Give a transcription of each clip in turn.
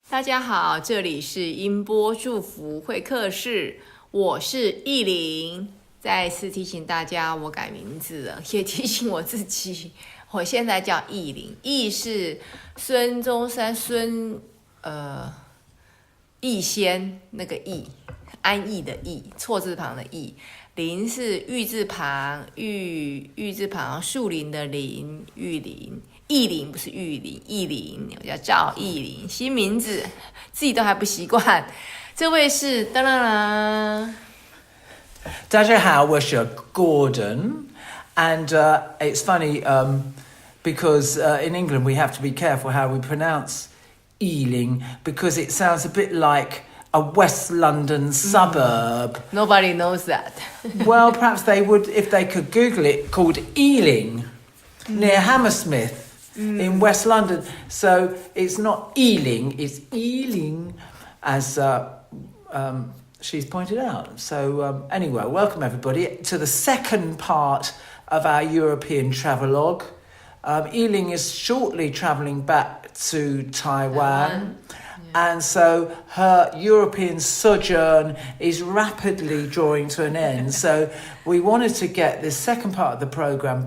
大家好，这里是音波祝福会客室，我是艺玲。再次提醒大家，我改名字了，也提醒我自己，我现在叫艺玲。艺是孙中山逸仙那个逸，安逸的逸，错字旁的逸。林是玉字旁，玉字旁树林的林，玉林。艺林不是玉林，艺林，我叫赵艺林，新名字自己都还不习惯。这位是当当当，大家好，我是 Gordon, and it's funny because in England we have to be careful how we pronounce Ealing because it sounds a bit like a West London suburb. Nobody knows that. Well, perhaps they would if they could Google it, called Ealing, near Hammersmith.In West London, so it's not Ealing, it's Ealing, as she's pointed out. So anyway, welcome everybody to the second part of our European travelogue. Ealing is shortly travelling back to Taiwan. And so her European sojourn is rapidly drawing to an end. So we wanted to get this second part of the programme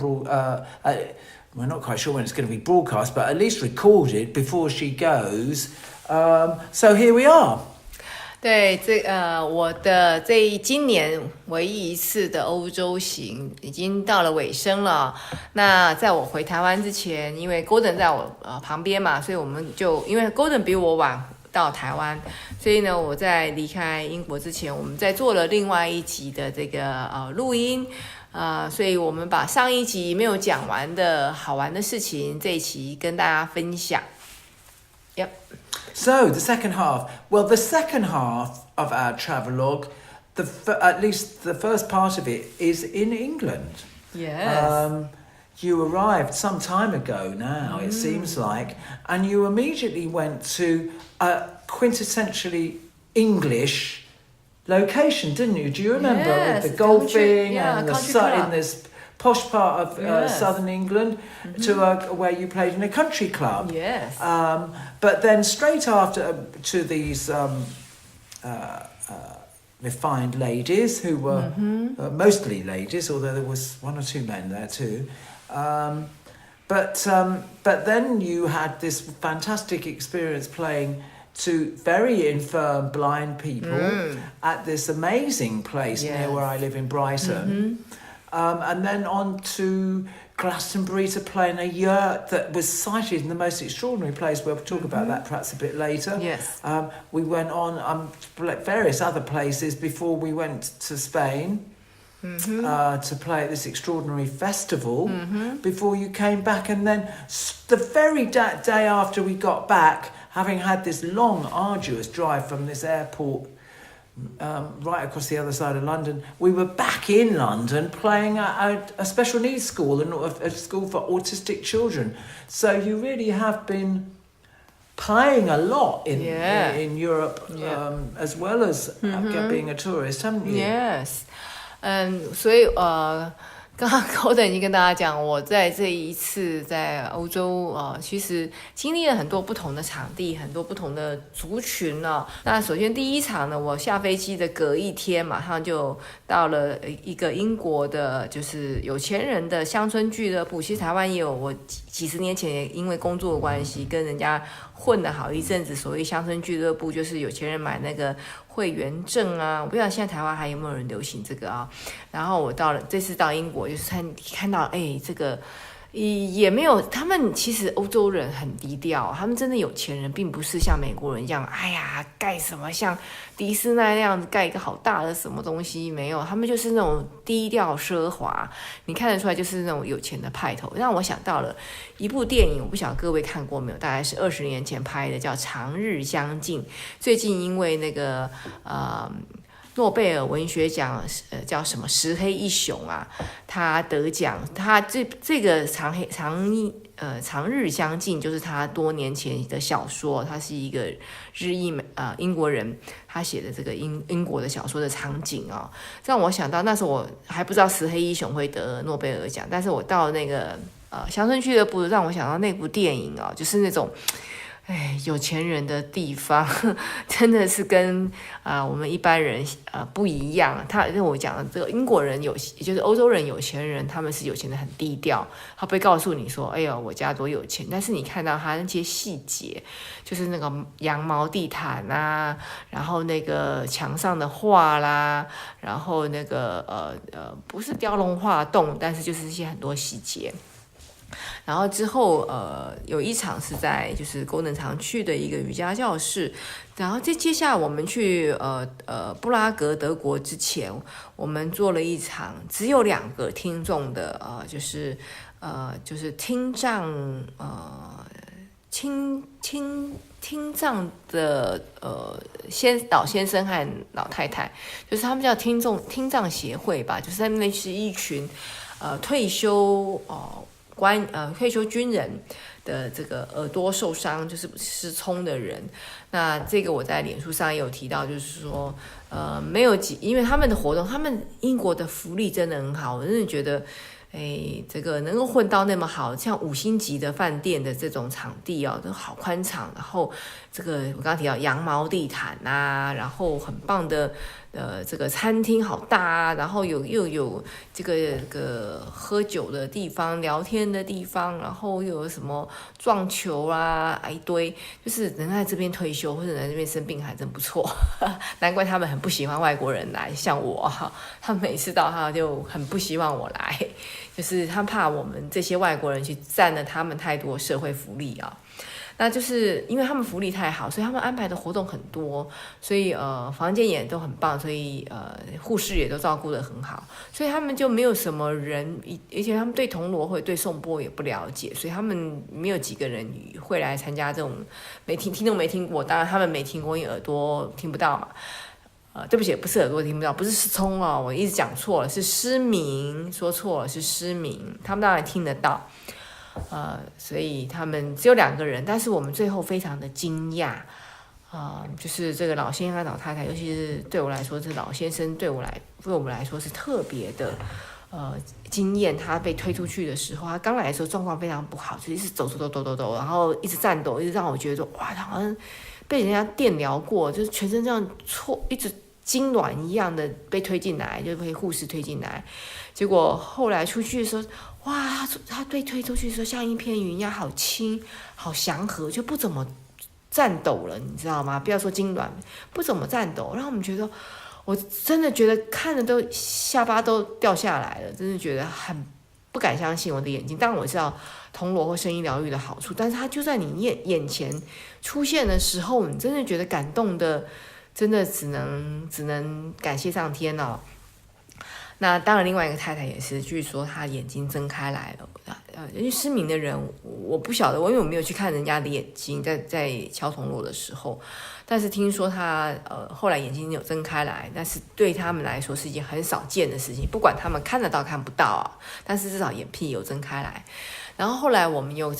we're not quite sure when it's going to be broadcast, but at least recorded before she goes. So here we are. 对，我的今年唯一一次的欧洲行已经到了尾声了。那在我回台湾之前，因为 Gordon 在我旁边嘛，所以我们就因为 Gordon 比我晚到台湾，所以呢，我在离开英国之前，我们在做了另外一集的这个录音。所以我们把上一集没有讲完的好玩的事情，这一期跟大家分享。Yep. So the second half of our travelogue, at least the first part of it, is in England. Yes. You arrived some time ago now, it seems like, and you immediately went to a quintessentially English.Location, didn't you? Do you remember with the golfing and in this posh part of southern England to where you played in a country club? Yes. But then straight after to these refined ladies who were mostly ladies, although there was one or two men there too. But then you had this fantastic experience playing.To very infirm blind people at this amazing place near where I live in Brighton. And then on to Glastonbury to play in a yurt that was sited in the most extraordinary place. We'll talk about that perhaps a bit later. Yes. We went on various other places before we went to Spain. To play at this extraordinary festival before you came back, and then the very day after we got back, having had this long arduous drive from this airport right across the other side of London, we were back in London playing at a special needs school, a school for autistic children. So you really have been playing a lot in Europe as well as being a tourist, haven't you? Yes. 所以刚刚 Gordon 已经跟大家讲，我在这一次在欧洲其实经历了很多不同的场地，很多不同的族群呢。那首先第一场呢，我下飞机的隔一天，马上就到了一个英国的，就是有钱人的乡村俱乐部。其实台湾也有，我几十年前也因为工作的关系，跟人家混了好一阵子。所谓乡村俱乐部，就是有钱人买那个会员证啊，我不知道现在台湾还有没有人流行这个啊。然后我这次到英国，就是看到这个也没有，他们其实欧洲人很低调，他们真的有钱人，并不是像美国人一样，盖什么像迪士尼那样子盖一个好大的什么东西，没有，他们就是那种低调奢华，你看得出来就是那种有钱的派头。让我想到了一部电影，我不晓得各位看过没有，大概是20年前拍的，叫《长日相近》。最近因为那个诺贝尔文学奖叫什么石黑一雄啊，他得奖，他这个长日相近就是他多年前的小说，他是一个英国人，他写的这个英国的小说的场景哦，让我想到那时候我还不知道石黑一雄会得诺贝尔奖，但是我到那个乡村俱乐部，让我想到那部电影哦，就是那种有钱人的地方真的是跟我们一般人不一样。我讲的这个英国人也就是欧洲人有钱人，他们是有钱的很低调，他不会告诉你说哎呦我家多有钱，但是你看到他那些细节，就是那个羊毛地毯啊，然后那个墙上的画啦，然后那个不是雕龙画栋，但是就是一些很多细节。然后之后有一场是在就是Gordon常去的一个瑜伽教室，然后接下来我们去布拉格德国之前，我们做了一场只有2个听众的就是听障听障的老先生和老太太，就是他们叫听障协会吧，就是他们是一群退休军人的这个耳朵受伤，就是失聪的人。那这个我在脸书上也有提到，就是说没有因为他们的活动，他们英国的福利真的很好，我真的觉得这个能够混到那么好，像5星级的饭店的这种场地都好宽敞，然后这个我刚刚提到羊毛地毯啊，然后很棒的这个餐厅好大啊，然后又有这个喝酒的地方、聊天的地方，然后又有什么撞球啊，一堆，就是能在这边退休或者在这边生病还真不错。难怪他们很不喜欢外国人来，像我他们每次到他就很不希望我来，就是他怕我们这些外国人去占了他们太多社会福利啊。那就是因为他们福利太好，所以他们安排的活动很多，所以房间也都很棒，所以护士也都照顾得很好，所以他们就没有什么人，而且他们对铜锣会对颂钵也不了解，所以他们没有几个人会来参加这种听都没听过，当然他们没听过，因为耳朵听不到嘛。对不起，不是耳朵听不到，不是失聪我一直讲错了，是失明，说错了，是失明，他们当然听得到。所以他们只有2个人，但是我们最后非常的惊讶，就是这个老先生和老太太，尤其是对我来说，这老先生对我们来说是特别的经验。他被推出去的时候，他刚来的时候状况非常不好，就一直走，然后一直颤抖，一直让我觉得哇，他好像被人家电疗过，就是全身这样一直痉挛一样的被推进来，就被护士推进来。结果后来出去的时候，哇，他被推出去的时候像一片云一样，好轻好祥和，就不怎么颤抖了，你知道吗？不要说痉挛，不怎么颤抖，让我们觉得，我真的觉得看着都下巴都掉下来了，真的觉得很不敢相信我的眼睛。当然我知道铜锣或声音疗愈的好处，但是它就在你眼前出现的时候，你真的觉得感动的，真的只能感谢上天哦。那当然，另外一个太太也是，据说她眼睛睁开来了。因为失明的人，我不晓得，因为我没有去看人家的眼睛，在敲铜锣的时候，但是听说她后来眼睛有睁开来，但是对他们来说是一件很少见的事情，不管他们看得到看不到但是至少眼皮有睁开来。然后后来我们又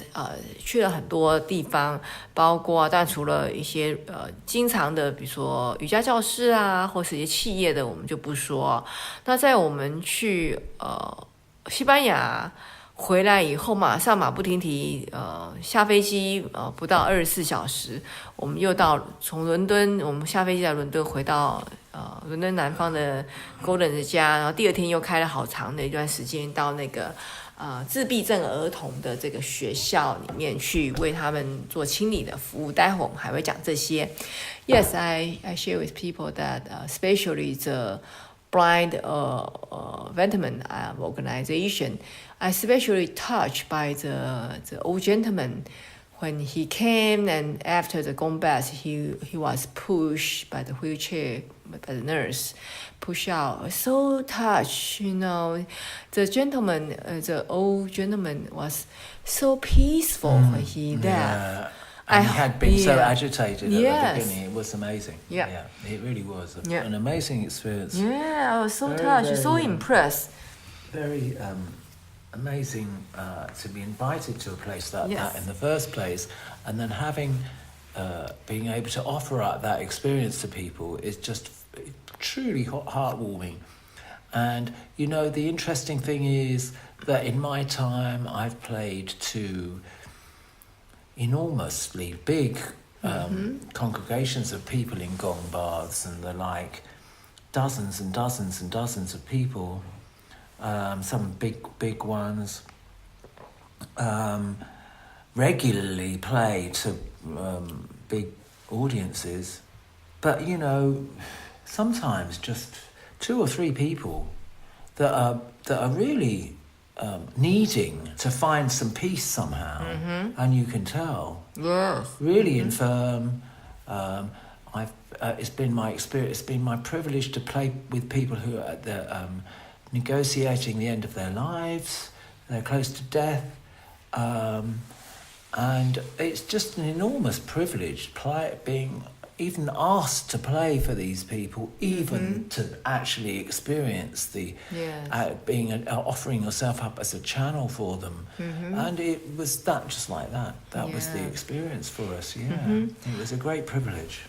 去了很多地方，包括但除了一些经常的，比如说瑜伽教室啊，或是一些企业的，我们就不说。那在我们去西班牙回来以后，马不停蹄下飞机不到24小时，我们又从伦敦，我们下飞机在伦敦回到伦敦南方的 Gordon 的家，然后第2天又开了好长的一段时间到那个自闭症儿童的这个学校里面去为他们做清理的服务。待会我们还会讲这些。Yes, I share with people that especially the blind veteran organization, I especially touched by the old gentleman when he came, and after the combat he was pushed by the wheelchair by the nurse, push out. So touched, the gentleman, the old gentleman was so peaceful when he left. Yeah. And he had been so agitated at the beginning. It was amazing. Yeah. It really was an amazing experience. Yeah, I was so touched, so impressed. Very amazing to be invited to a place like that in the first place, and then being able to offer up that experience to people is just truly heartwarming. And the interesting thing is that in my time I've played to enormously big congregations of people in gong baths, and they're like dozens and dozens and dozens of people, some big ones, regularly play to big audiences. But, you know, sometimes just 2 or 3 people that are really needing to find some peace somehow, and you can tell. Yes. Really infirm. It's been my experience. It's been my privilege to play with people who are at the negotiating the end of their lives. They're close to death, and it's just an enormous privilege being even asked to play for these people, even to actually experience the offering yourself up as a channel for them. And it was just like that. That was the experience for us. It was a great privilege.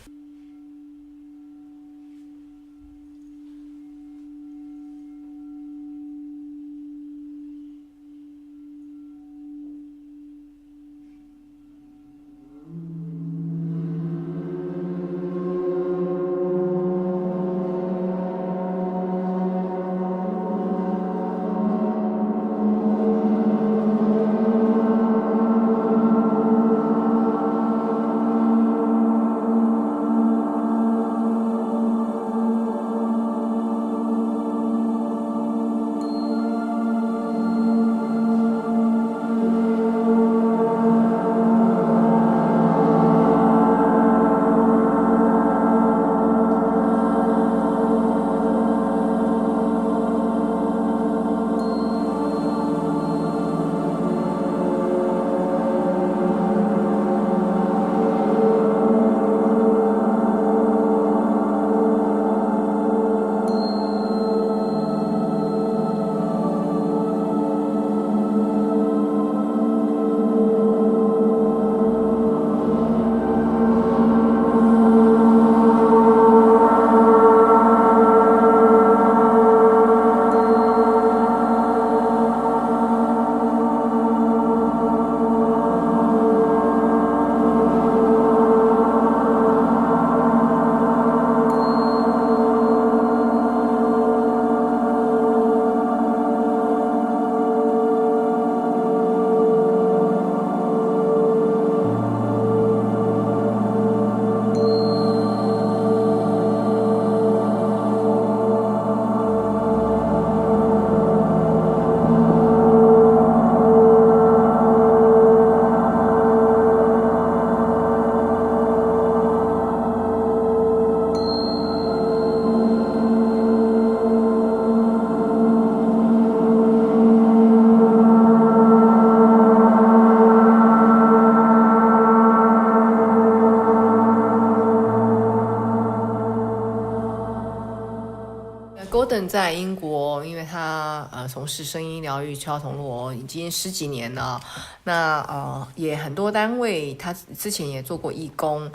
Gordon 在英国，因为他从事声音疗愈敲铜锣已经10几年了，那也很多单位，他之前也做过义工，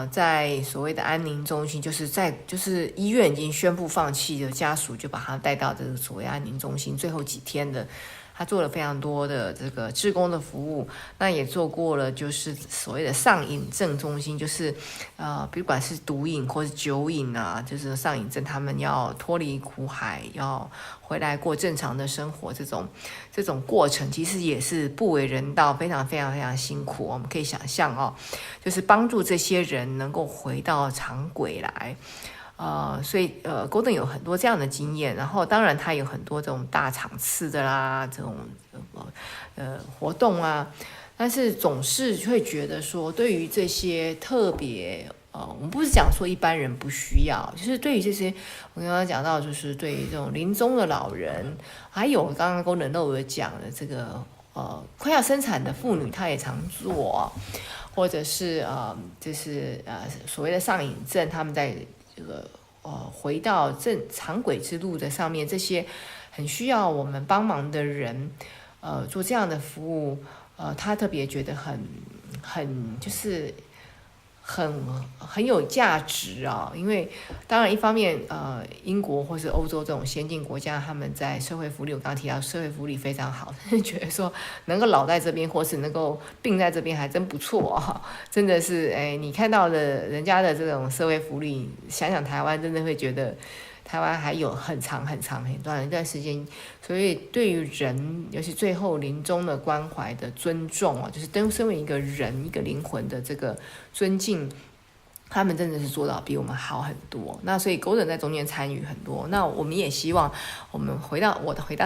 在所谓的安宁中心，就是医院已经宣布放弃的家属，就把他带到这个所谓安宁中心，最后几天的。他做了非常多的这个志工的服务，那也做过了就是所谓的上瘾症中心，就是不管是毒瘾或是酒瘾啊，就是上瘾症，他们要脱离苦海，要回来过正常的生活，这种过程其实也是不为人道，非常非常非常辛苦。我们可以想象就是帮助这些人能够回到常轨来。所以Gordon 有很多这样的经验，然后当然他有很多这种大场次的啦，这种活动啊，但是总是会觉得说，对于这些特别我们不是讲说一般人不需要，就是对于这些我刚刚讲到，就是对于这种临终的老人，还有刚刚Gordon都有讲的这个快要生产的妇女，她也常做，或者是就是所谓的上瘾症，他们在这个回到常轨之路的上面，这些很需要我们帮忙的人，做这样的服务，他特别觉得很就是很很有价值啊，因为当然一方面英国或是欧洲这种先进国家，他们在社会福利，我刚刚提到社会福利非常好，觉得说能够老在这边或是能够病在这边还真不错啊，真的是你看到的人家的这种社会福利，想想台湾真的会觉得台湾还有很长很长很短一段时间，所以对于人，尤其最后临终的关怀的尊重啊，就是身为一个人一个灵魂的这个尊敬，他们真的是做到比我们好很多。那所以Gordon在中间参与很多。那我们也希望我们回到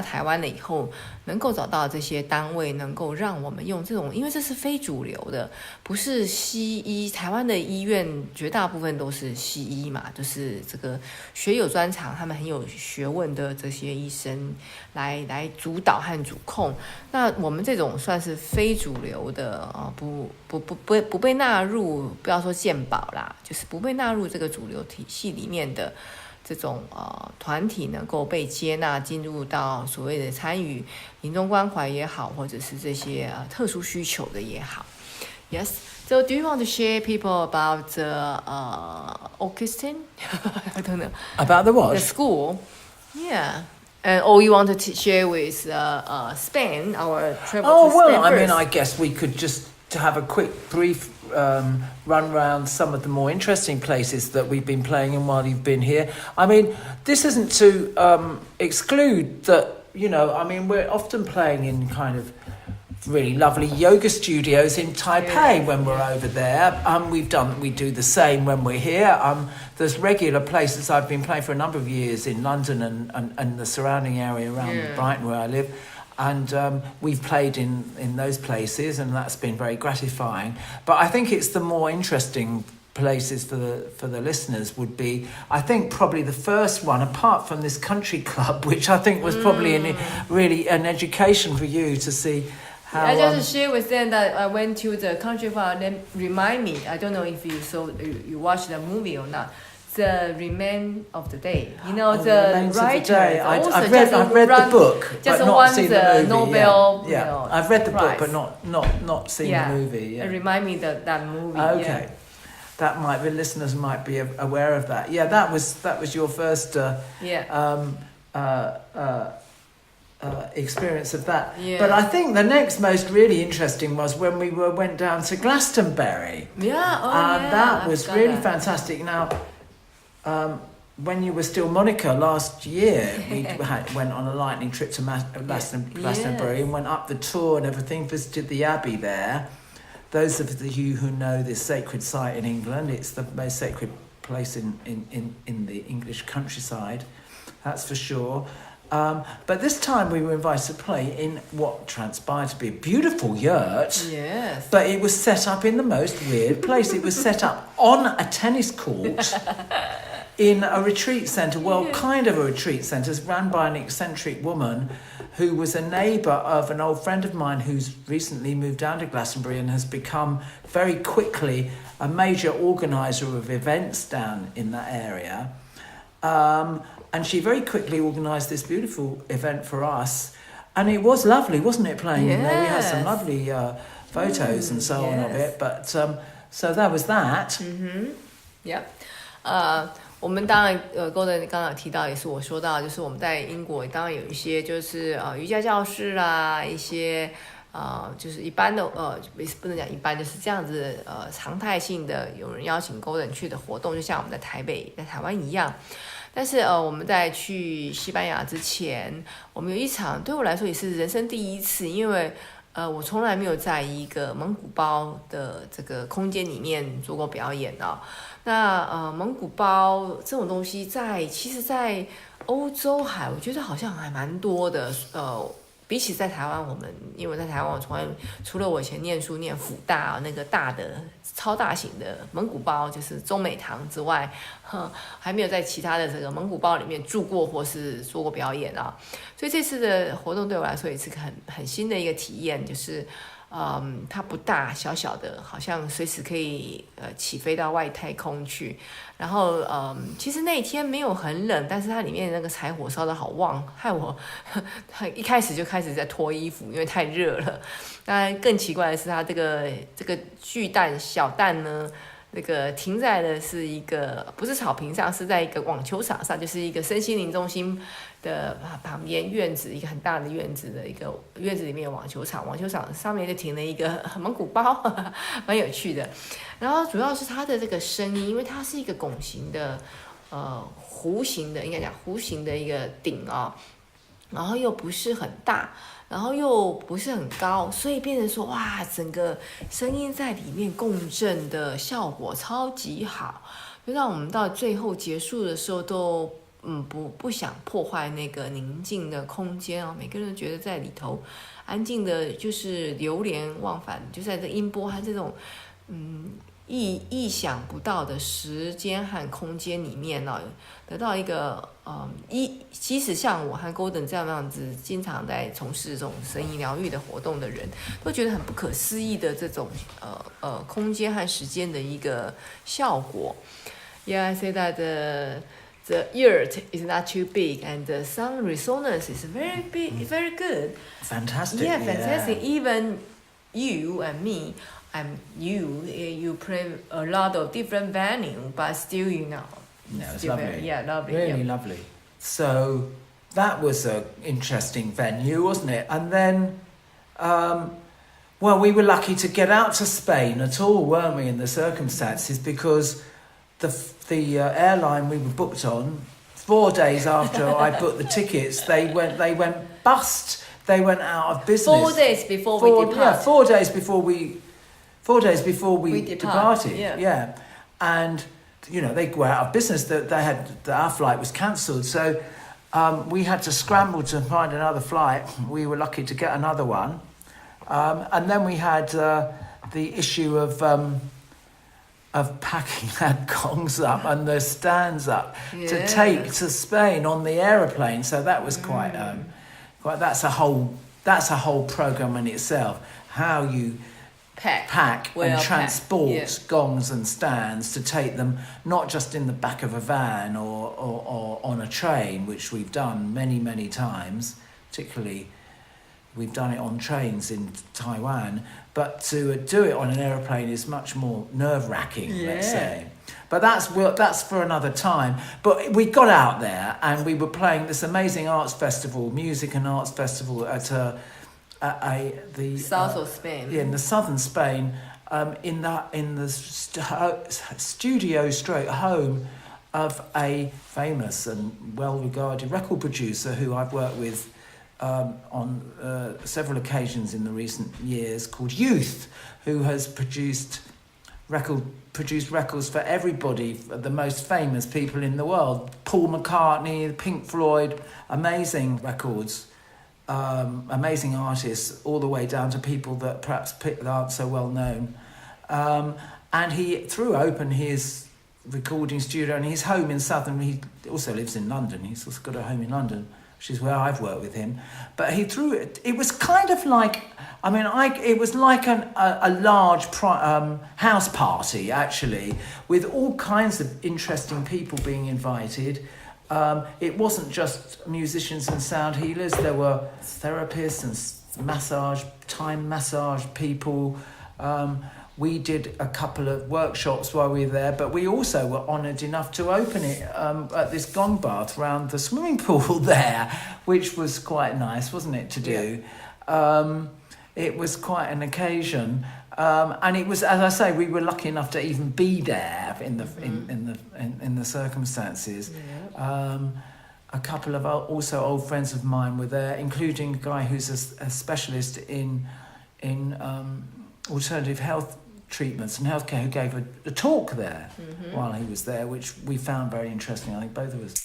台湾了以后，能够找到这些单位，能够让我们用这种，因为这是非主流的，不是西医。台湾的医院绝大部分都是西医嘛，就是这个学有专长，他们很有学问的这些医生来主导和主控。那我们这种算是非主流的不被纳入，不要说健保啦，就是不被纳入这个主流体系里面的这种团体，能够被接纳进入到所谓的参与临终关怀也好，或者是这些特殊需求的也好。Yes. So do you want to share people about the Augustine? I don't know. About the what? The school. Yeah. Or you want to share with Spain, our travel to Spain well, I mean, first? I guess we could just have a quick, brief run round some of the more interesting places that we've been playing in while you've been here. I mean, this isn't to exclude that, I mean, we're often playing in kind of really lovely yoga studios in Taipei when we're over there. We do the same when we're here. There's regular places I've been playing for a number of years in London and the surrounding area around Brighton where I live. And we've played in those places, and that's been very gratifying. But I think it's the more interesting places for the listeners would be, I think, probably the first one, apart from this country club, which I think was probably really an education for you to see. I just share with them that I went to the country club. Then remind me, I don't know if you watched the movie or not. The Remain of the Day. The writer. I've read the book, just but not seen the movie. Nobel. Yeah. I've read the book, but not seen the movie. Yeah. Remind me that movie. Okay, the listeners might be aware of that. Yeah, that was your first. Experience of that. Yeah. But I think the next most really interesting was when we went down to Glastonbury. Yeah. That was really fantastic. Now. When you were still Monica last year, we went on a lightning trip to Glastonbury and went up the tour and everything, visited the Abbey there. Those of you who know this sacred site in England, it's the most sacred place in the English countryside, that's for sure. But this time we were invited to play in what transpired to be a beautiful yurt. Yes. But it was set up in the most weird place. It was set up on a tennis court in a retreat centre. Well, kind of a retreat centre, run by an eccentric woman who was a neighbour of an old friend of mine who's recently moved down to Glastonbury and has become very quickly a major organiser of events down in that area. And she very quickly organised this beautiful event for us. And it was lovely, wasn't it, playing? Yes. We had some lovely photos and so on of it. But so that was that. Yeah. 我们当然Gordon刚刚有提到，也是我说到，就是我们在英国当然有一些就是瑜伽教室啦，一些就是一般的不能讲一般，就是这样子常态性的有人邀请Gordon去的活动，就像我们在台湾一样。但是我们在去西班牙之前，我们有一场对我来说也是人生第一次，因为我从来没有在一个蒙古包的这个空间里面做过表演哦。那蒙古包这种东西其实在欧洲我觉得好像还蛮多的。比起在台湾，因为在台湾我从来除了我以前念书念辅大那个大的超大型的蒙古包，就是中美堂之外，还没有在其他的这个蒙古包里面住过或是做过表演啊。所以这次的活动对我来说也是个很新的一个体验，就是它不大，小小的，好像随时可以起飞到外太空去。然后其实那一天没有很冷，但是它里面那个柴火烧得好旺，害我一开始就开始在脱衣服，因为太热了。当然更奇怪的是，它这个巨蛋小蛋呢，那个停在的是一个不是草坪上，是在一个网球场上，就是一个身心灵中心的旁边院子，一个很大的院子的一个院子里面有网球场，网球场上面就停了一个蒙古包，蛮有趣的。然后主要是它的这个声音，因为它是一个拱形的弧形的，应该讲弧形的一个顶哦，然后又不是很大，然后又不是很高，所以变成说哇，整个声音在里面共振的效果超级好，就让我们到最后结束的时候都不想破坏那个宁静的空间哦，每个人都觉得在里头安静的，就是流连忘返，就在这音波和这种意想不到的时间和空间里面哦，得到一个即使像我和 Gordon 这样子经常在从事这种声音疗愈的活动的人，都觉得很不可思议的这种空间和时间的一个效果。Yeah, I say that the earth is not too big and the sound resonance is very big, very good. Fantastic. Yeah, fantastic. Even you and me. You play a lot of different venue, but still, No, it's lovely. Lovely. Really lovely. So that was an interesting venue, wasn't it? And then, well, we were lucky to get out to Spain at all, weren't we, in the circumstances, because the airline we were booked on, 4 days after I booked the tickets, they went bust. They went out of business. 4 days before we departed. Yeah, 4 days before we departed. Yeah. And, you know, they were out of business. Our flight was cancelled. So we had to scramble to find another flight. We were lucky to get another one. And then we had the issue of packing our gongs up and the stands up to take to Spain on the aeroplane. So that was quite that's a whole program in itself. How you pack and transport gongs and stands to take them not just in the back of a van or on a train, which we've done many times, particularly we've done it on trains in Taiwan, but to do it on an aeroplane is much more nerve-wracking, let's say. But that's for another time. But we got out there and we were playing this amazing arts festival, music and arts festival at the south of Spain. Yeah, in the southern Spain, in the studio stroke home of a famous and well-regarded record producer who I've worked with on several occasions in the recent years, called Youth, who has produced records for everybody, for the most famous people in the world. Paul McCartney, Pink Floyd, amazing records, amazing artists, all the way down to people that perhaps aren't so well known. And he threw open his recording studio and his home in Southern. He also lives in London. He's also got a home in London, which is where I've worked with him. But he threw it. It was kind of like, it was like a large house party, actually, with all kinds of interesting people being invited. It wasn't just musicians and sound healers. There were therapists and time massage people. We did a couple of workshops while we were there, but we also were honoured enough to open it at this gong bath around the swimming pool there, which was quite nice, wasn't it, to do? Yeah. It was quite an occasion, and it was, as I say, we were lucky enough to even be there in the circumstances. Yeah. A couple of also old friends of mine were there, including a guy who's a specialist in alternative health treatments and healthcare, who gave a talk there while he was there, which we found very interesting, I think, both of us.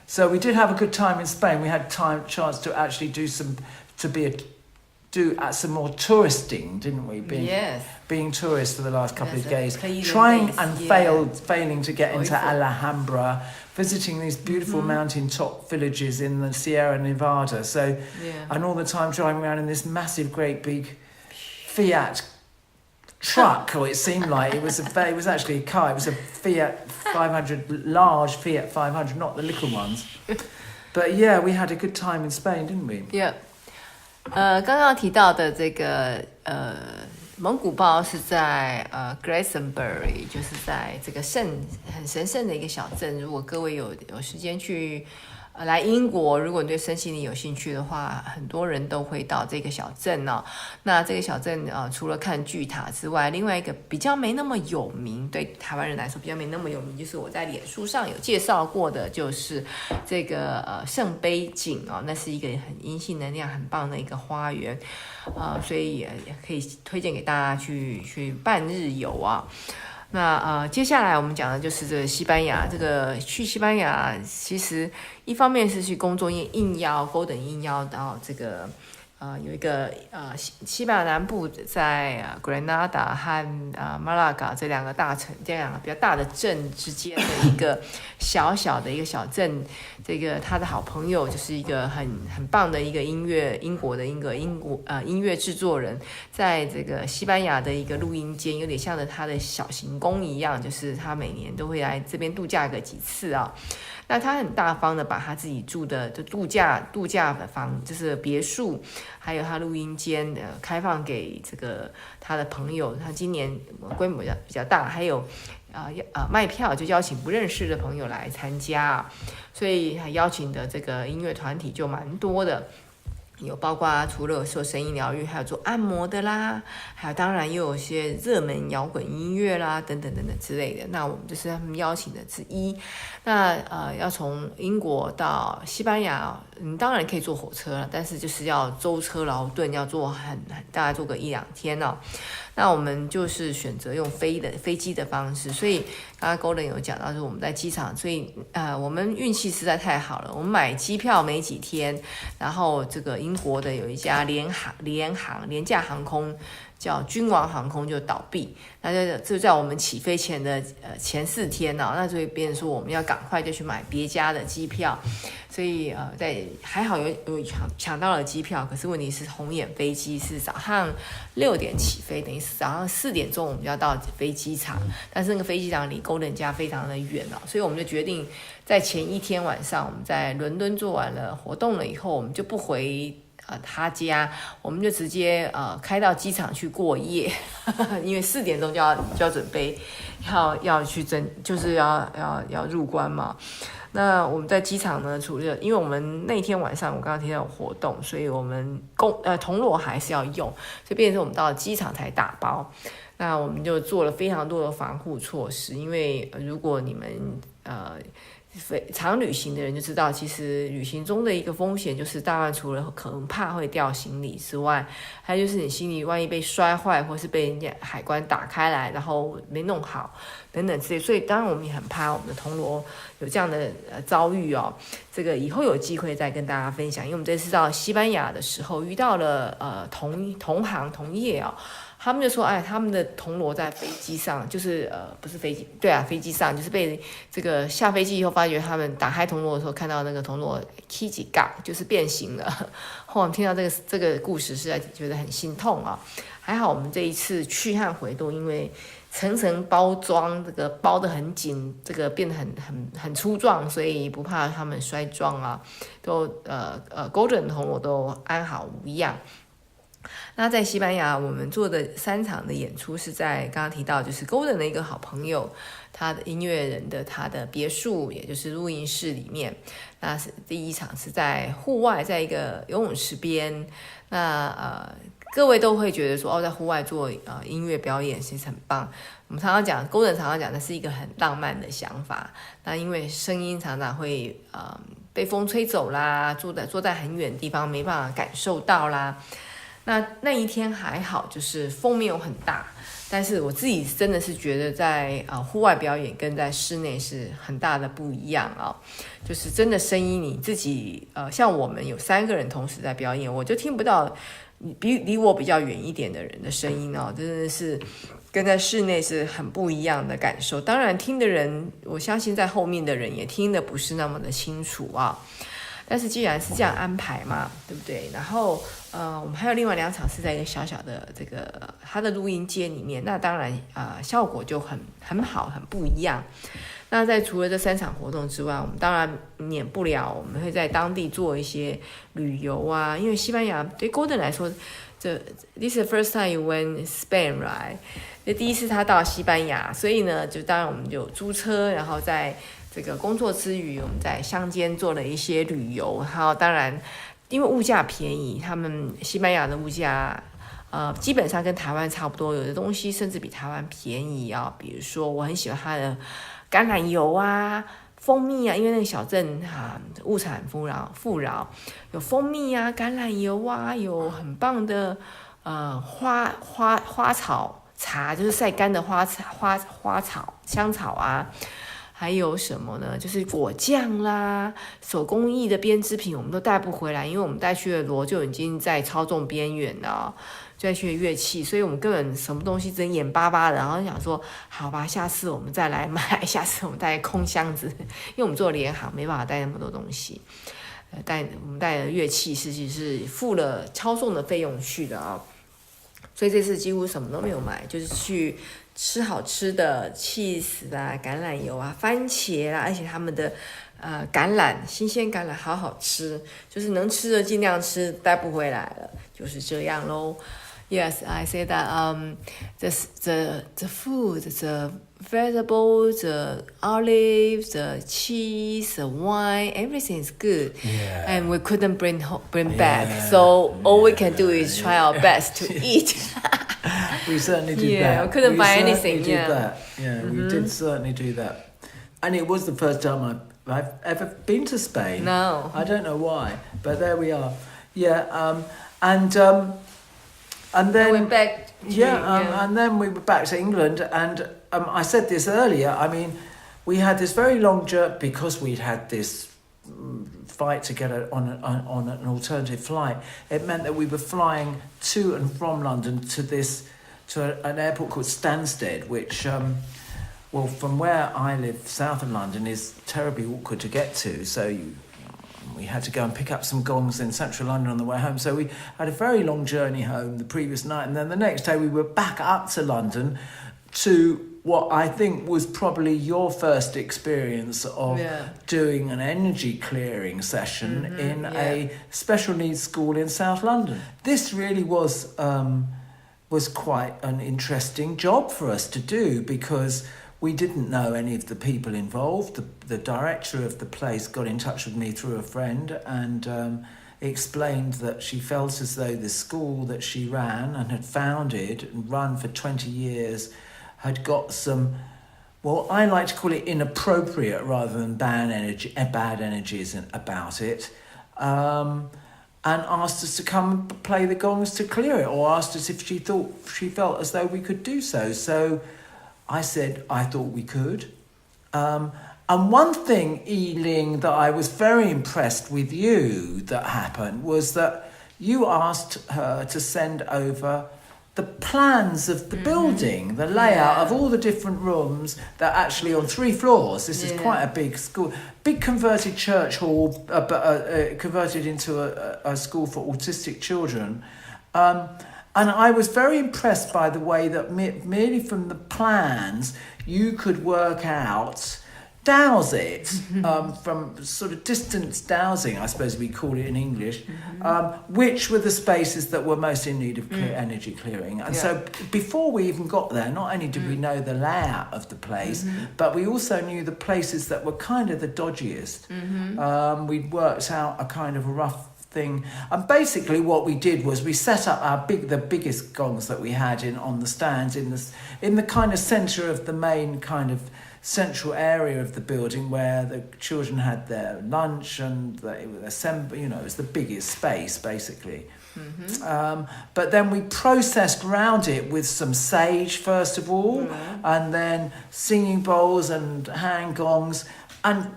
So we did have a good time in Spain. We had chance to actually do some more touristing, didn't we? Being tourists for the last couple of days, trying and failing to get into Alhambra, visiting these beautiful mountaintop villages in the Sierra Nevada. So, and all the time driving around in this massive, great big Fiat truck, or it seemed like it was actually a car. It was a Fiat 500, large Fiat 500, not the little ones. But yeah, we had a good time in Spain, didn't we? Yeah. 刚刚提到的这个蒙古包是在Glastonbury， 就是在这个很神圣的一个小镇。如果各位有时间去来英国，如果你对身心灵有兴趣的话，很多人都会到这个小镇哦。那这个小镇除了看巨塔之外，另外一个比较没那么有名，对台湾人来说比较没那么有名，就是我在脸书上有介绍过的，就是这个圣杯井哦，那是一个很阴性能量很棒的一个花园所以也可以推荐给大家去半日游啊。那接下来我们讲的就是这个西班牙。这个去西班牙，其实一方面是去工作应邀，Gordon应邀到这个有一个西班牙南部在Granada 和Malaga 这两个大城，这两个比较大的镇之间的一个小小的一个小镇。这个他的好朋友就是一个很棒的一个英国的音乐制作人，在这个西班牙的一个录音间，有点像他的小行宫一样，就是他每年都会来这边度假个几次啊。那他很大方的把他自己住的度假的房，就是别墅，还有他录音间开放给这个他的朋友。他今年规模比较大，还有卖票就邀请不认识的朋友来参加，所以他邀请的这个音乐团体就蛮多的。有包括除了做声音疗愈，还有做按摩的啦，还有当然又有些热门摇滚音乐啦，等等之类的。那我们就是他们邀请的之一。那要从英国到西班牙，当然可以坐火车了，但是就是要舟车劳顿，要坐大概坐个1-2天哦。那我们就是选择用飞机的方式，所以刚刚 Gordon 有讲到，就是我们在机场，所以我们运气实在太好了，我们买机票没几天，然后这个英国的有一家廉价航空叫君王航空就倒闭，那就在我们起飞前的前4天那就会变成说我们要赶快就去买别家的机票，所以还好有抢到了机票，可是问题是红眼飞机是早上6点起飞，等于是早上4点钟我们就要到飞机场，但是那个飞机场离 Gordon 家非常的远所以我们就决定在前1天晚上我们在伦敦做完了活动了以后，我们就不回他家，我们就直接开到机场去过夜因为4点钟就要准备要去就是要入关嘛。那我们在机场呢，除了因为我们那天晚上我刚刚提到有活动，所以我们铜锣还是要用，所以变成我们到了机场才打包。那我们就做了非常多的防护措施，因为如果你们常旅行的人就知道，其实旅行中的一个风险就是当然除了可能怕会掉行李之外，还有就是你行李万一被摔坏，或是被人家海关打开来然后没弄好等等之类，所以当然我们也很怕我们的铜锣有这样的遭遇这个以后有机会再跟大家分享。因为我们这次到西班牙的时候遇到了同业他们就说他们的铜锣在飞机上，就是不是飞机，对飞机上就是被这个下飞机以后发觉他们打开铜锣的时候看到那个铜锣起几杠，就是变形了。后来我们听到这个故事实在觉得很心痛还好我们这一次去和回都因为层层包装，这个包得很紧，这个变得很粗壮，所以不怕他们摔撞都Gordon 的铜锣都安好无恙。那在西班牙我们做的3场的演出是在刚刚提到就是 Gordon 的一个好朋友，他的音乐人的他的别墅，也就是录音室里面。那是第1场是在户外，在一个游泳池边。那各位都会觉得说在户外做音乐表演其实很棒。我们常常讲 Gordon 常常讲的是一个很浪漫的想法，那因为声音常常会被风吹走啦，坐在很远的地方没办法感受到啦。那一天还好，就是风没有很大，但是我自己真的是觉得在户外表演跟在室内是很大的不一样啊，就是真的声音你自己像我们有3个人同时在表演，我就听不到离我比较远一点的人的声音哦，真的是跟在室内是很不一样的感受。当然听的人，我相信在后面的人也听得不是那么的清楚啊。但是既然是这样安排嘛，对不对？然后我们还有另外2场是在一个小小的这个它的录音间里面，那当然效果就很好，很不一样。那在除了这3场活动之外，我们当然免不了我们会在当地做一些旅游啊，因为西班牙对 Gordon 来说，this is the first time you went Spain, right？ 第一次他到西班牙，所以呢，就当然我们就租车，然后在这个工作之余，我们在乡间做了一些旅游。然后当然，因为物价便宜，他们西班牙的物价基本上跟台湾差不多，有的东西甚至比台湾便宜啊。比如说，我很喜欢它的橄榄油啊、蜂蜜啊，因为那个小镇物产富饶，有蜂蜜啊、橄榄油啊，有很棒的花草茶，就是晒干的花草香草啊。还有什么呢？就是果酱啦，手工艺的编织品我们都带不回来，因为我们带去的锣就已经在超重边缘了，带去的乐器，所以我们根本什么东西真眼巴巴的，然后想说好吧，下次我们再来买，下次我们带空箱子，因为我们做联行没办法带那么多东西，我们带的乐器其实是付了超重的费用去的啊，所以这次几乎什么都没有买，就是去吃好吃的 cheese 啦、橄榄油啊、番茄啦，而且他们的新鲜橄榄好好吃，就是能吃的尽量吃，带不回来了，就是这样咯。Yes, I say that the food, the vegetables, the olives, the cheese, the wine, everything is good. Yeah. And we couldn't bring back. So all we can do is try our best to eat. We certainly did that. Yeah, we couldn't buy anything. Yeah, we did certainly do that. And it was the first time I've ever been to Spain. No. I don't know why, but there we are. Yeah, and then I went back. And then we were back to England, and I said this earlier. I mean, we had this very long journey because we'd had this fight to get on an alternative flight. It meant that we were flying to and from London to an airport called Stansted, which, well, from where I live, south of London, is terribly awkward to get to. So we had to go and pick up some gongs in central London on the way home. So we had a very long journey home the previous night. And then the next day we were back up to London to what I think was probably your first experience of doing an energy clearing session in a special needs school in South London. This really was quite an interesting job for us to do because we didn't know any of the people involved. The director of the place got in touch with me through a friend and explained that she felt as though the school that she ran and had founded and run for 20 years had got some, well, I like to call it inappropriate rather than bad energies about it, and asked us to come play the gongs to clear it, or asked us if she felt as though we could do so. So I said I thought we could. And one thing, Yi-Ling, that I was very impressed with you that happened was that you asked her to send over the plans of the building, the layout of all the different rooms that actually on 3 floors. This is quite a big school, big converted church hall, converted into a school for autistic children. And I was very impressed by the way that merely from the plans, you could work out, dowse it, from sort of distance dowsing, I suppose we call it in English, which were the spaces that were most in need of energy clearing. And so before we even got there, not only did we know the layout of the place, but we also knew the places that were kind of the dodgiest. We'd worked out a kind of a rough thing, and basically what we did was we set up the biggest gongs that we had on the stands in the kind of centre of the main kind of central area of the building where the children had their lunch and they would assemble. You know, it was the biggest space basically. But then we processed around it with some sage first of all, and then singing bowls and hand gongs, and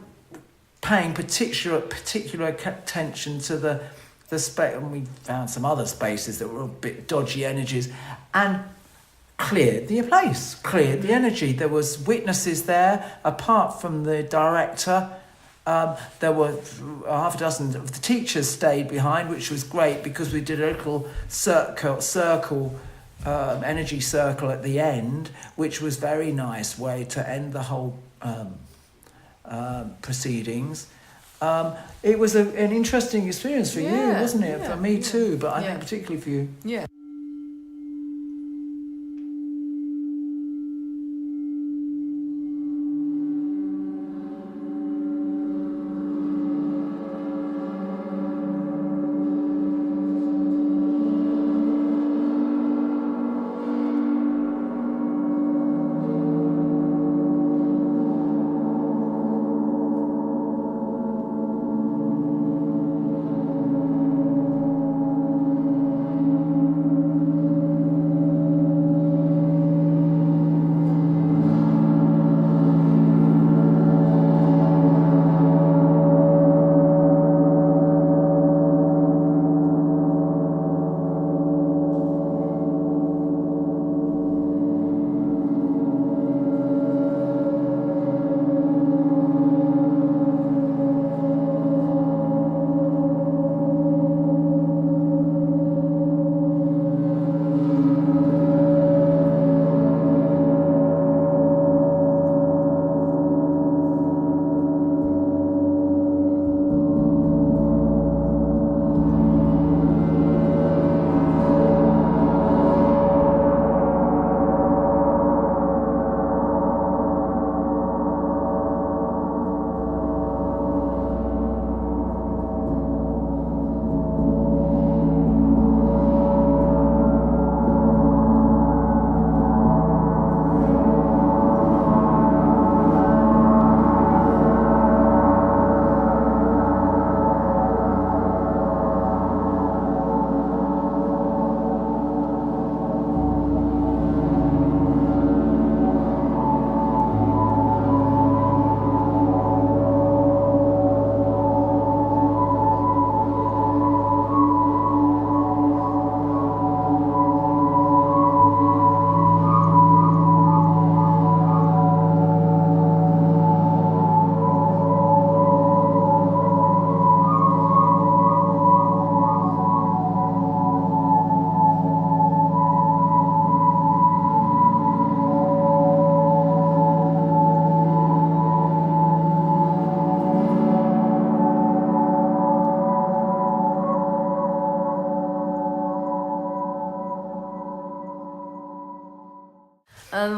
paying particular attention to the space. And we found some other spaces that were a bit dodgy energies, and cleared the place, cleared the energy. There was witnesses there apart from the director. There were half a dozen of the teachers stayed behind, which was great because we did a little circle energy circle at the end, which was very nice way to end the whole proceedings. It was an interesting experience for you, wasn't it? For me too, but I think particularly for you. Yeah.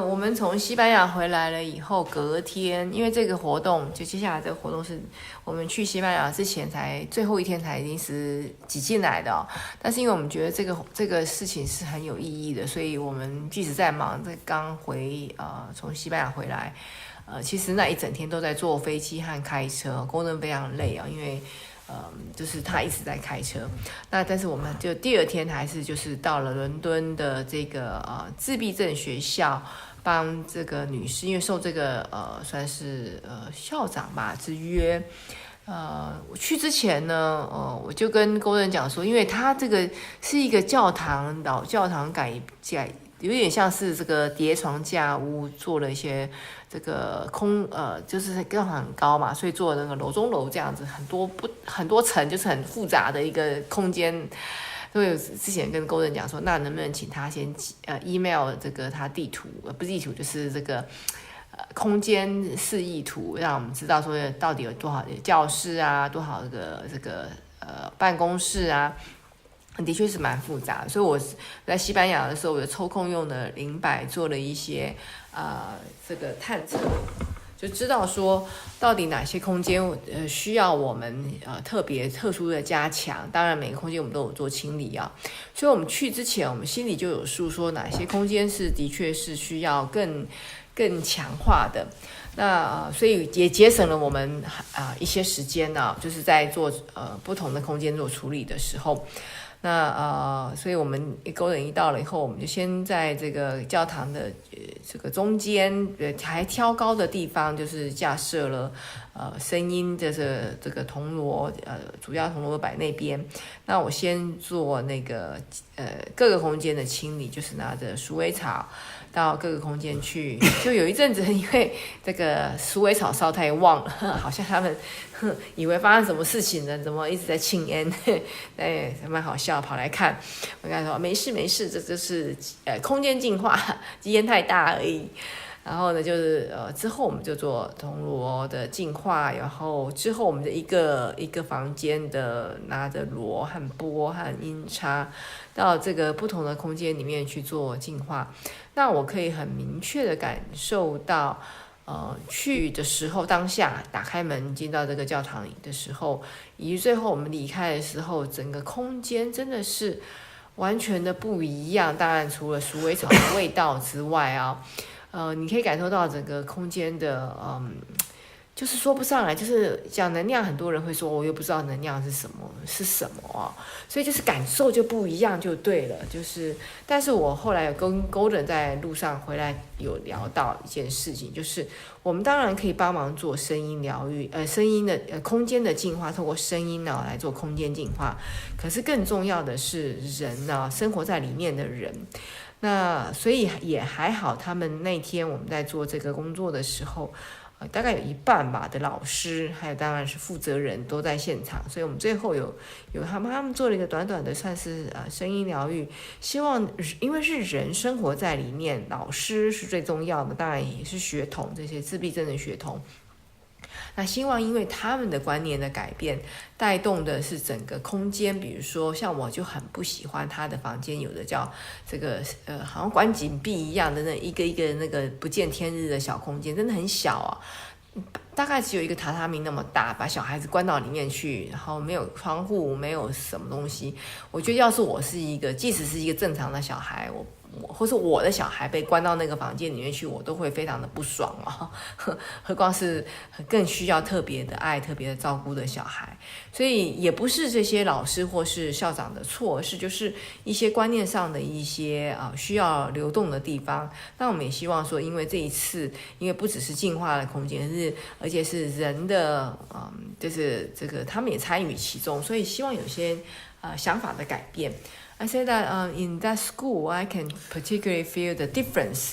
我们从西班牙回来了以后，隔天，因为这个活动，就接下来这个活动是我们去西班牙之前最后一天才临时挤进来的哦。但是因为我们觉得这个事情是很有意义的，所以我们即使在忙，刚从西班牙回来，其实那一整天都在坐飞机和开车，Gordon非常累啊，因为就是他一直在开车。但是我们就第二天还是就是到了伦敦的这个自闭症学校，帮这个女士，因为受这个算是校长吧之约。我去之前呢，我就跟Gordon讲说，因为他这个是一个老教堂改有点像是这个叠床架屋，做了一些这个就是刚好很高嘛，所以做那个楼中楼这样子，很多层，就是很复杂的一个空间。所以之前跟Gordon讲说，那能不能请他先email 这个他地图，不是地图，就是这个空间示意图，让我们知道说到底有多少的教室啊，多少个这个办公室啊。的确是蛮复杂的，所以我在西班牙的时候，我就抽空用了0.1做了一些这个探测，就知道说到底哪些空间需要我们特殊的加强。当然每个空间我们都有做清理啊，所以我们去之前，我们心里就有数，说哪些空间是的确是需要更强化的。那所以也节省了我们一些时间呢，就是在做不同的空间做处理的时候。那所以我们Gordon一到了以后，我们就先在这个教堂的这个中间还挑高的地方，就是架设了声音的这个铜锣，主要铜锣摆那边。那我先做那个各个空间的清理，就是拿着鼠尾草到各个空间去。就有一阵子，因为这个鼠尾草烧太旺了，好像他们以为发生什么事情了，怎么一直在庆烟，蛮好笑，跑来看。我跟他说没事没事，这就是空间净化，烟太大而已。然后呢，就是之后我们就做铜锣的净化，然后之后我们的一个房间的拿着锣和钵和音叉到这个不同的空间里面去做净化。那我可以很明确的感受到，去的时候当下打开门进到这个教堂里的时候，以及最后我们离开的时候，整个空间真的是完全的不一样。当然，除了鼠尾草的味道之外啊。你可以感受到整个空间的，就是说不上来，就是讲能量，很多人会说，我又不知道能量是什么啊，所以就是感受就不一样就对了。就是，但是我后来有跟 Gordon 在路上回来有聊到一件事情，就是我们当然可以帮忙做声音疗愈，声音的空间的净化，透过声音呢来做空间净化。可是更重要的是人呢，生活在里面的人。那所以也还好，他们那天我们在做这个工作的时候，大概有一半吧的老师，还有当然是负责人都在现场，所以我们最后有他们做了一个短短的算是声音疗愈，希望因为是人生活在里面，老师是最重要的，当然也是学童，这些自闭症的学童。那希望因为他们的观念的改变，带动的是整个空间。比如说像我就很不喜欢他的房间有的叫这个好像关紧闭一样的那一个那个不见天日的小空间，真的很小啊，大概只有一个榻榻米那么大，把小孩子关到里面去，然后没有窗户，没有什么东西。我觉得要是我是即使是一个正常的小孩，或是我的小孩被关到那个房间里面去，我都会非常的不爽啊，何况是更需要特别的爱、特别的照顾的小孩。所以也不是这些老师或是校长的错，是就是一些观念上的一些需要流动的地方。那我们也希望说，因为这一次，因为不只是净化的空间，而且是人的就是这个他们也参与其中，所以希望有些想法的改变。I say that in that school, I can particularly feel the difference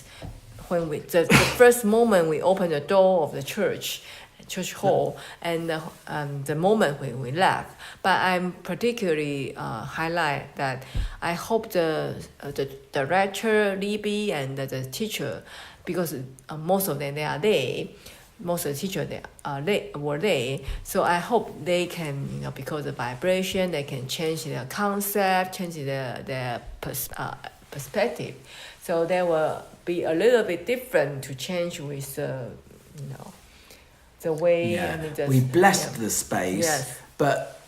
when the first moment we open the door of the church hall, and the moment when we left. But I'm particularly highlight that I hope the director, Libby, and the teacher, because most of them they are there. Most of the teachers were there, so I hope they can, because of vibration, they can change their concept, change their perspective. So they will be a little bit different to change with the way. Yeah. And We blessed the space, yes. But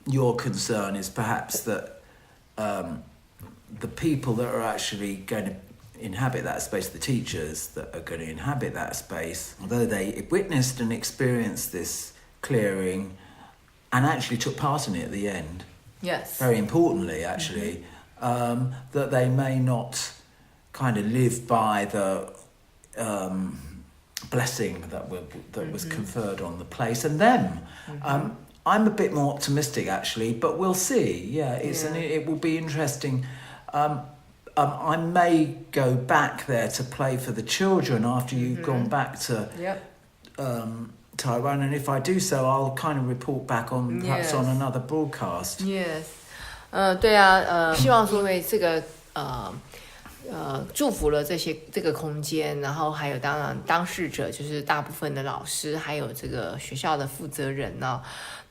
your concern is perhaps that the people that are actually going to inhabit that space, the teachers that are going to inhabit that space, although they witnessed and experienced this clearing and actually took part in it at the end, Yes. very importantly actually, that they may not kind of live by the blessing that was conferred on the place and them. I'm a bit more optimistic actually, but we'll see. Yeah, it will be interesting. I may go back there to play for the children after you've gone back to Taiwan, and if I do so, I'll kind of report back on perhaps on another broadcast. Yes. 对啊，希望说为这个祝福了这个空间，然后还有当然当事者就是大部分的老师，还有这个学校的负责人呢。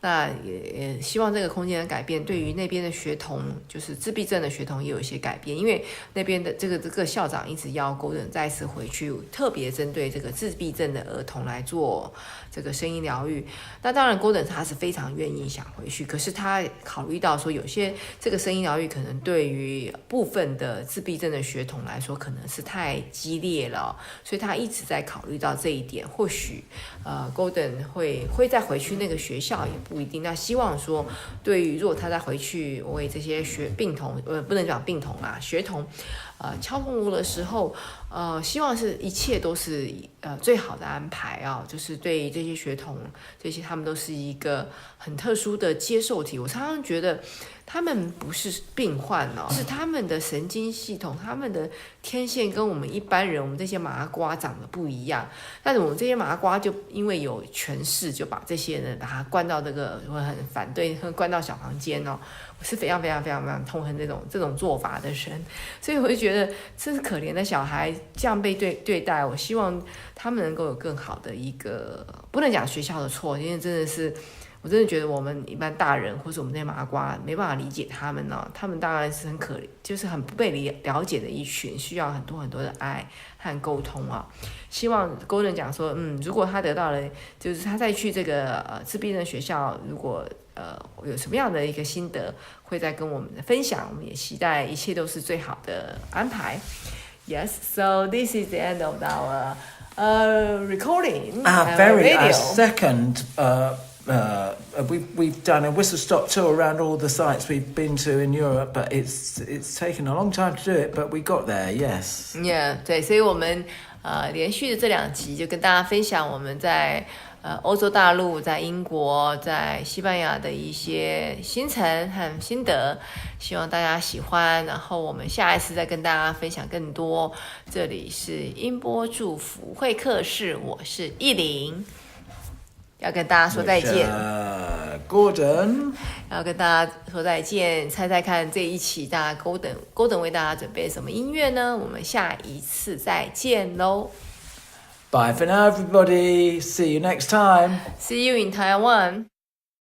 那也希望这个空间的改变，对于那边的学童，就是自闭症的学童也有一些改变，因为那边的这个校长一直要Gordon再次回去，特别针对这个自闭症的儿童来做这个声音疗愈。那当然Gordon他是非常愿意想回去，可是他考虑到说有些这个声音疗愈可能对于部分的自闭症的学童来说可能是太激烈了，所以他一直在考虑到这一点。或许Gordon 会再回去那个学校也不一定。那希望说，对于如果他再回去为这些病童不能讲病童啦，学童敲铜锣的时候，希望是一切都是最好的安排啊，就是对这些学童，这些他们都是一个很特殊的接受体。我常常觉得他们不是病患哦，是他们的神经系统，他们的天线跟我们一般人，我们这些麻瓜长得不一样。但是我们这些麻瓜就因为有权势，就把这些人把他关到这个，我很反对，关到小房间哦。我是非常非常非常非常痛恨这种做法的人，所以我就觉得这是可怜的小孩这样被对待。我希望他们能够有更好的一个，不能讲学校的错，因为真的是。我真的觉得我们一般大人或者我们这些麻瓜没办法理解他们呢，他们当然是很可怜，就是很不被了解的一群，需要很多很多的爱和沟通啊。希望Gordon讲说，如果他得到了，就是他再去这个自闭症学校，如果有什么样的一个心得，会再跟我们分享。我们也期待一切都是最好的安排。Yes, so this is the end of our recording. Our second. We've done a whistle-stop tour around all the sites we've been to in Europe, but it's taken a long time to do it, but we got there, yes. Yeah, 对，所以我们连续的这2集就跟大家分享我们在欧洲大陆、在英国、在西班牙的一些行程和心得，希望大家喜欢。然后我们下一次再跟大家分享更多。这里是音波祝福会客室，我是艺玲。要跟大家说再见。Gordon 要跟大家说再见。猜猜看这一期大家 Gordon 为大家准备什么音乐呢？我们下一次再见喽。Bye for now, everybody. See you next time. See you in Taiwan.